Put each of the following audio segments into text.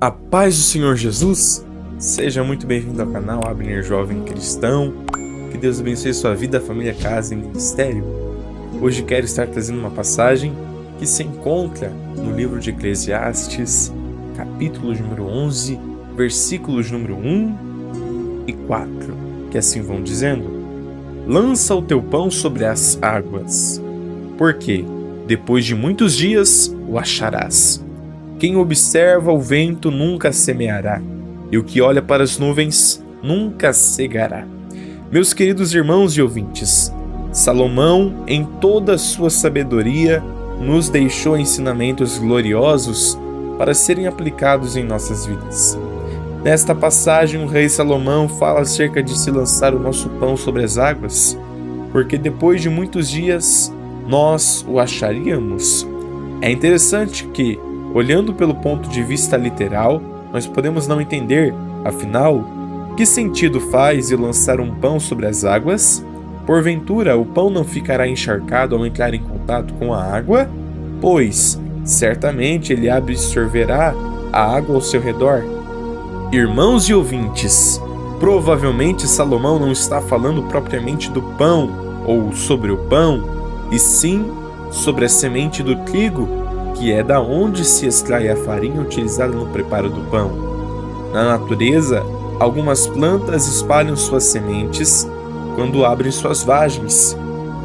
A paz do Senhor Jesus, seja muito bem-vindo ao canal Abner Jovem Cristão. Que Deus abençoe sua vida, família, casa e ministério. Hoje quero estar trazendo uma passagem que se encontra no livro de Eclesiastes, capítulo número 11, versículos número 1 e 4, que assim vão dizendo: Lança o teu pão sobre as águas, porque depois de muitos dias o acharás. Quem observa o vento nunca semeará, e o que olha para as nuvens nunca cegará. Meus queridos irmãos e ouvintes, Salomão, em toda a sua sabedoria, nos deixou ensinamentos gloriosos para serem aplicados em nossas vidas. Nesta passagem, o rei Salomão fala acerca de se lançar o nosso pão sobre as águas, porque depois de muitos dias nós o acharíamos. É interessante que, olhando pelo ponto de vista literal, nós podemos não entender, afinal, que sentido faz de lançar um pão sobre as águas? Porventura, o pão não ficará encharcado ao entrar em contato com a água? Pois, certamente ele absorverá a água ao seu redor. Irmãos e ouvintes, provavelmente Salomão não está falando propriamente do pão ou sobre o pão, e sim sobre a semente do trigo, que é da onde se extrai a farinha utilizada no preparo do pão. Na natureza, algumas plantas espalham suas sementes quando abrem suas vagens,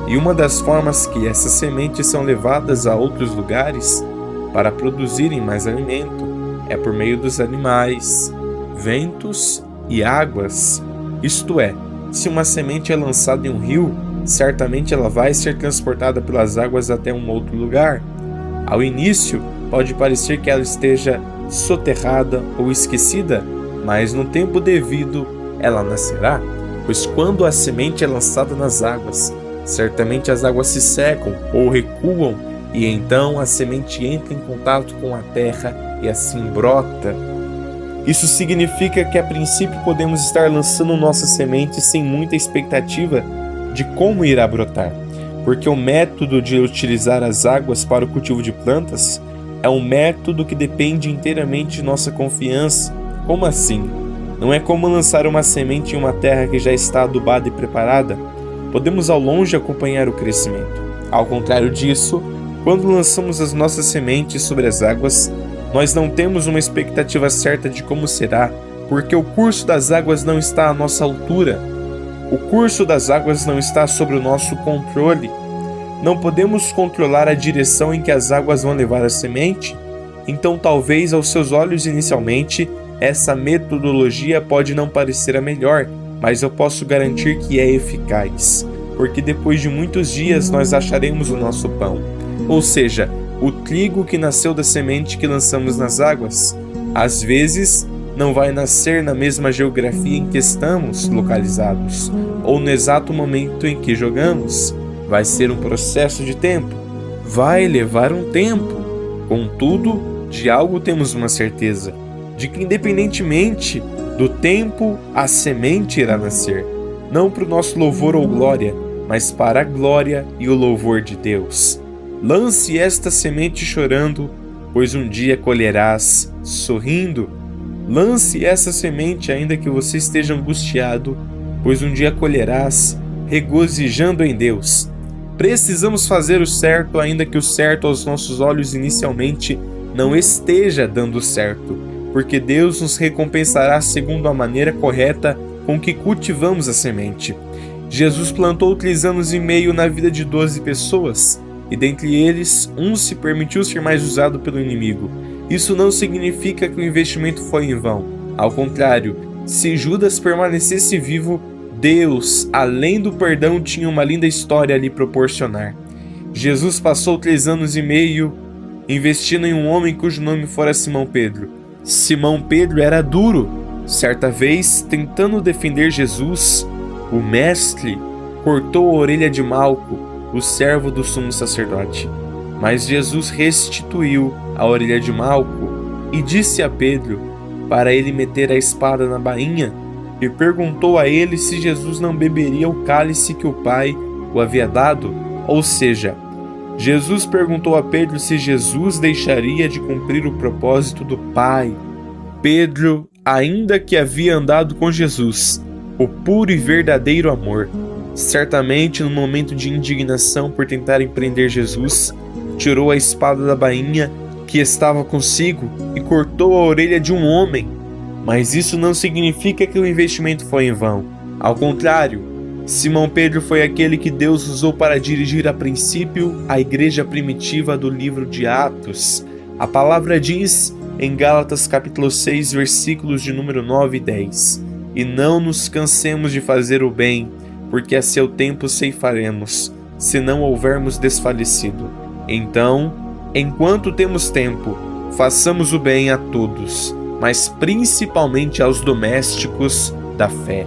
e uma das formas que essas sementes são levadas a outros lugares para produzirem mais alimento é por meio dos animais, ventos e águas. Isto é, se uma semente é lançada em um rio, certamente ela vai ser transportada pelas águas até um outro lugar. Ao início, pode parecer que ela esteja soterrada ou esquecida, mas no tempo devido ela nascerá, pois quando a semente é lançada nas águas, certamente as águas se secam ou recuam, e então a semente entra em contato com a terra e assim brota. Isso significa que a princípio podemos estar lançando nossa semente sem muita expectativa de como irá brotar, porque o método de utilizar as águas para o cultivo de plantas é um método que depende inteiramente de nossa confiança. Como assim? Não é como lançar uma semente em uma terra que já está adubada e preparada. Podemos ao longe acompanhar o crescimento. Ao contrário disso, quando lançamos as nossas sementes sobre as águas, nós não temos uma expectativa certa de como será, porque o curso das águas não está à nossa altura. O curso das águas não está sob o nosso controle. Não podemos controlar a direção em que as águas vão levar a semente. Então, talvez aos seus olhos inicialmente, essa metodologia pode não parecer a melhor, mas eu posso garantir que é eficaz, porque depois de muitos dias nós acharemos o nosso pão, ou seja, o trigo que nasceu da semente que lançamos nas águas. Às vezes, não vai nascer na mesma geografia em que estamos localizados, ou no exato momento em que jogamos. Vai ser um processo de tempo. Vai levar um tempo. Contudo, de algo temos uma certeza, de que independentemente do tempo, a semente irá nascer, não para o nosso louvor ou glória, mas para a glória e o louvor de Deus. Lance esta semente chorando, pois um dia colherás sorrindo. Lance essa semente ainda que você esteja angustiado, pois um dia colherás regozijando em Deus. Precisamos fazer o certo ainda que o certo aos nossos olhos inicialmente não esteja dando certo, porque Deus nos recompensará segundo a maneira correta com que cultivamos a semente. Jesus plantou 3 anos e meio na vida de 12 pessoas, e dentre eles, um se permitiu ser mais usado pelo inimigo. Isso não significa que o investimento foi em vão. Ao contrário, se Judas permanecesse vivo, Deus, além do perdão, tinha uma linda história a lhe proporcionar. Jesus passou 3 anos e meio investindo em um homem cujo nome fora Simão Pedro. Simão Pedro era duro. Certa vez, tentando defender Jesus, o mestre cortou a orelha de Malco, o servo do sumo sacerdote. Mas Jesus restituiu a orelha de Malco e disse a Pedro para ele meter a espada na bainha, e perguntou a ele se Jesus não beberia o cálice que o Pai o havia dado. Ou seja, Jesus perguntou a Pedro se Jesus deixaria de cumprir o propósito do Pai. Pedro, ainda que havia andado com Jesus, o puro e verdadeiro amor, certamente no momento de indignação por tentar prender Jesus, tirou a espada da bainha que estava consigo e cortou a orelha de um homem. Mas isso não significa que o investimento foi em vão. Ao contrário, Simão Pedro foi aquele que Deus usou para dirigir a princípio a igreja primitiva do livro de Atos. A palavra diz em Gálatas capítulo 6, versículos de número 9 e 10: E não nos cansemos de fazer o bem, porque a seu tempo ceifaremos, se não houvermos desfalecido. Então, enquanto temos tempo, façamos o bem a todos, mas principalmente aos domésticos da fé.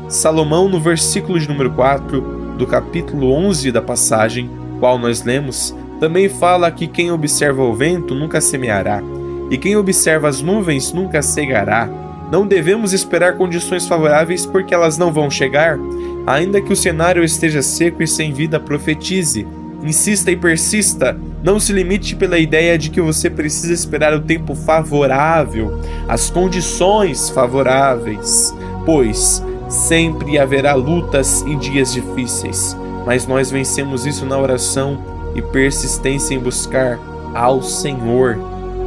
Salomão, no versículo de número 4 do capítulo 11 da passagem, qual nós lemos, também fala que quem observa o vento nunca semeará, e quem observa as nuvens nunca cegará. Não devemos esperar condições favoráveis, porque elas não vão chegar. Ainda que o cenário esteja seco e sem vida, profetize. Insista e persista. Não se limite pela ideia de que você precisa esperar o tempo favorável, as condições favoráveis, pois sempre haverá lutas e dias difíceis, mas nós vencemos isso na oração e persistência em buscar ao Senhor.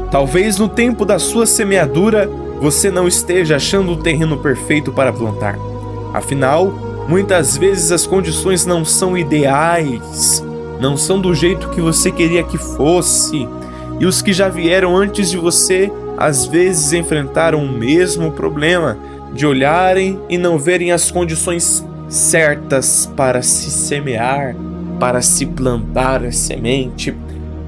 Talvez no tempo da sua semeadura você não esteja achando o terreno perfeito para plantar. Afinal, muitas vezes as condições não são ideais, não são do jeito que você queria que fosse, e os que já vieram antes de você às vezes enfrentaram o mesmo problema de olharem e não verem as condições certas para se semear, para se plantar a semente.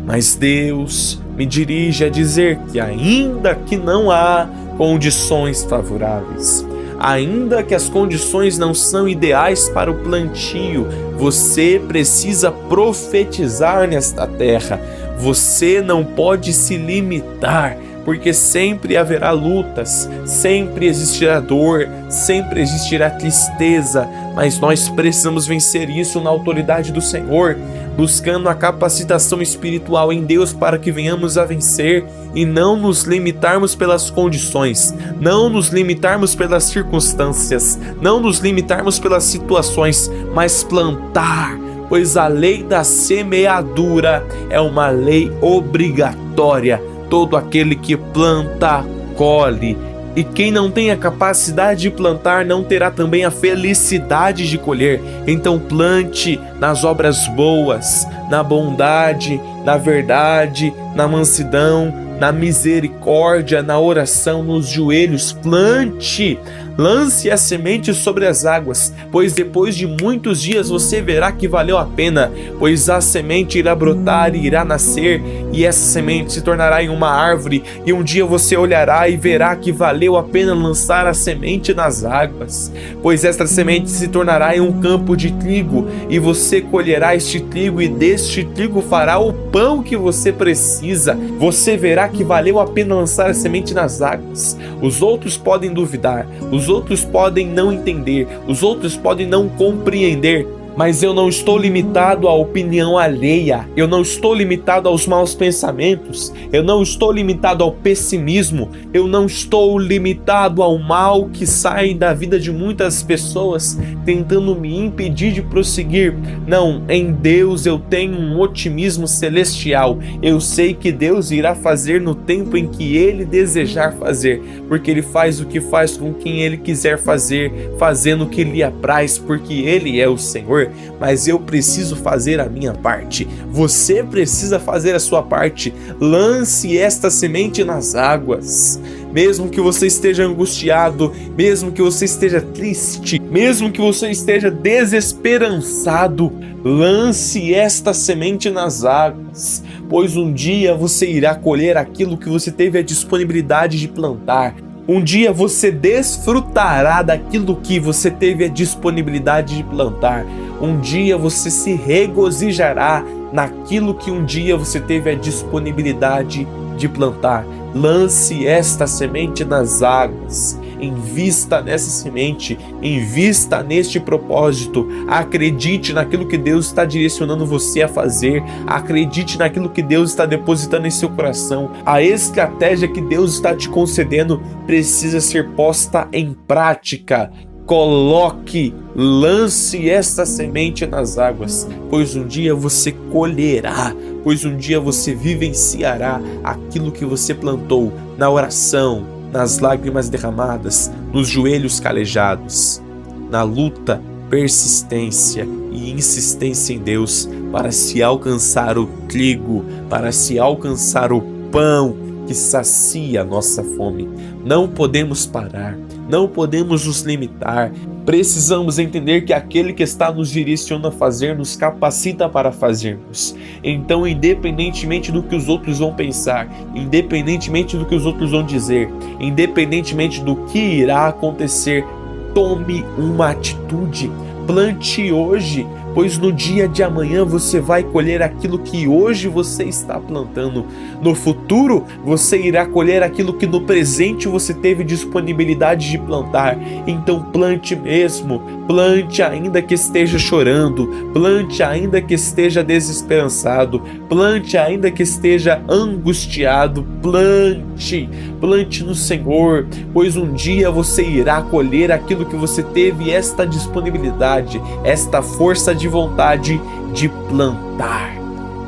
Mas Deus me dirige a dizer que ainda que não há condições favoráveis, ainda que as condições não são ideais para o plantio, você precisa profetizar nesta terra. Você não pode se limitar, porque sempre haverá lutas, sempre existirá dor, sempre existirá tristeza, mas nós precisamos vencer isso na autoridade do Senhor, buscando a capacitação espiritual em Deus para que venhamos a vencer e não nos limitarmos pelas condições, não nos limitarmos pelas circunstâncias, não nos limitarmos pelas situações, mas plantar, pois a lei da semeadura é uma lei obrigatória. Todo aquele que planta, colhe. E quem não tem a capacidade de plantar não terá também a felicidade de colher. Então plante nas obras boas, na bondade, na verdade, na mansidão, na misericórdia, na oração, nos joelhos. Plante, lance a semente sobre as águas, pois depois de muitos dias você verá que valeu a pena, pois a semente irá brotar e irá nascer, e essa semente se tornará em uma árvore, e um dia você olhará e verá que valeu a pena lançar a semente nas águas, pois esta semente se tornará em um campo de trigo, e você colherá este trigo, e deste trigo fará o pão que você precisa. Você verá que valeu a pena lançar a semente nas águas. Os outros podem duvidar, os outros podem não entender, os outros podem não compreender, mas eu não estou limitado à opinião alheia, eu não estou limitado aos maus pensamentos, eu não estou limitado ao pessimismo, eu não estou limitado ao mal que sai da vida de muitas pessoas tentando me impedir de prosseguir. Não, em Deus eu tenho um otimismo celestial. Eu sei que Deus irá fazer no tempo em que Ele desejar fazer, porque Ele faz o que faz com quem Ele quiser fazer, fazendo o que lhe apraz, porque Ele é o Senhor. Mas eu preciso fazer a minha parte. Você precisa fazer a sua parte. Lance esta semente nas águas. Mesmo que você esteja angustiado, mesmo que você esteja triste, mesmo que você esteja desesperançado, lance esta semente nas águas, pois um dia você irá colher aquilo que você teve a disponibilidade de plantar. Um dia você desfrutará daquilo que você teve a disponibilidade de plantar. Um dia você se regozijará naquilo que um dia você teve a disponibilidade de plantar. Lance esta semente nas águas. invista nessa semente, invista neste propósito, acredite naquilo que Deus está direcionando você a fazer, acredite naquilo que Deus está depositando em seu coração. A estratégia que Deus está te concedendo precisa ser posta em prática. Coloque, lance esta semente nas águas, pois um dia você colherá, pois um dia você vivenciará aquilo que você plantou na oração, nas lágrimas derramadas, nos joelhos calejados, na luta, persistência e insistência em Deus para se alcançar o trigo, para se alcançar o pão que sacia a nossa fome. Não podemos parar. Não podemos nos limitar, precisamos entender que aquele que está nos direcionando a fazer, nos capacita para fazermos. Então, independentemente do que os outros vão pensar, independentemente do que os outros vão dizer, independentemente do que irá acontecer, tome uma atitude, plante hoje, pois no dia de amanhã você vai colher aquilo que hoje você está plantando. No futuro, você irá colher aquilo que no presente você teve disponibilidade de plantar. Então plante mesmo, plante ainda que esteja chorando, plante ainda que esteja desesperançado, plante ainda que esteja angustiado, plante no Senhor, pois um dia você irá colher aquilo que você teve esta disponibilidade, esta força de vontade de plantar.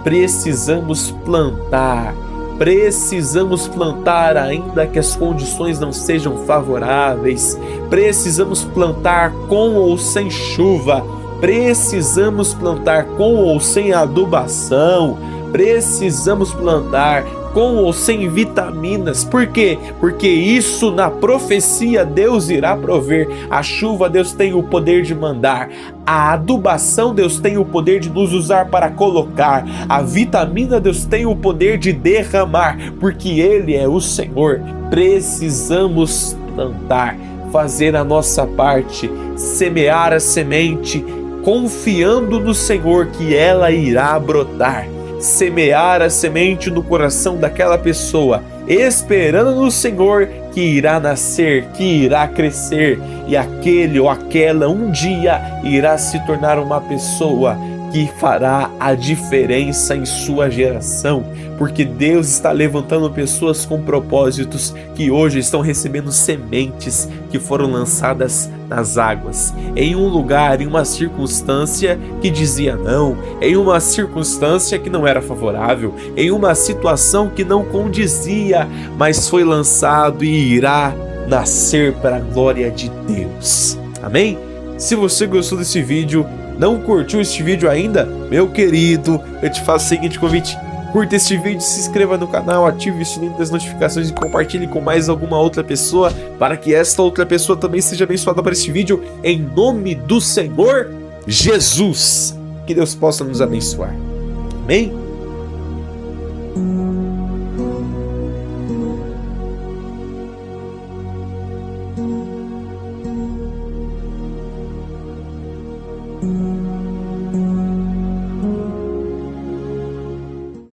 Precisamos plantar ainda que as condições não sejam favoráveis, precisamos plantar com ou sem chuva, precisamos plantar com ou sem adubação, precisamos plantar com ou sem vitaminas. Por quê? Porque isso na profecia Deus irá prover. A chuva Deus tem o poder de mandar, a adubação Deus tem o poder de nos usar para colocar, a vitamina Deus tem o poder de derramar, porque Ele é o Senhor. Precisamos plantar, fazer a nossa parte, semear a semente, confiando no Senhor que ela irá brotar. Semear a semente no coração daquela pessoa, esperando no Senhor que irá nascer, que irá crescer, e aquele ou aquela um dia irá se tornar uma pessoa que fará a diferença em sua geração, porque Deus está levantando pessoas com propósitos que hoje estão recebendo sementes que foram lançadas nas águas, em um lugar, em uma circunstância que dizia não, em uma circunstância que não era favorável, em uma situação que não condizia, mas foi lançado e irá nascer para a glória de Deus. Amém? Se você gostou desse vídeo, não curtiu este vídeo ainda? Meu querido, eu te faço o seguinte convite: curta este vídeo, se inscreva no canal, ative o sininho das notificações e compartilhe com mais alguma outra pessoa, para que esta outra pessoa também seja abençoada por este vídeo, em nome do Senhor Jesus. Que Deus possa nos abençoar. Amém?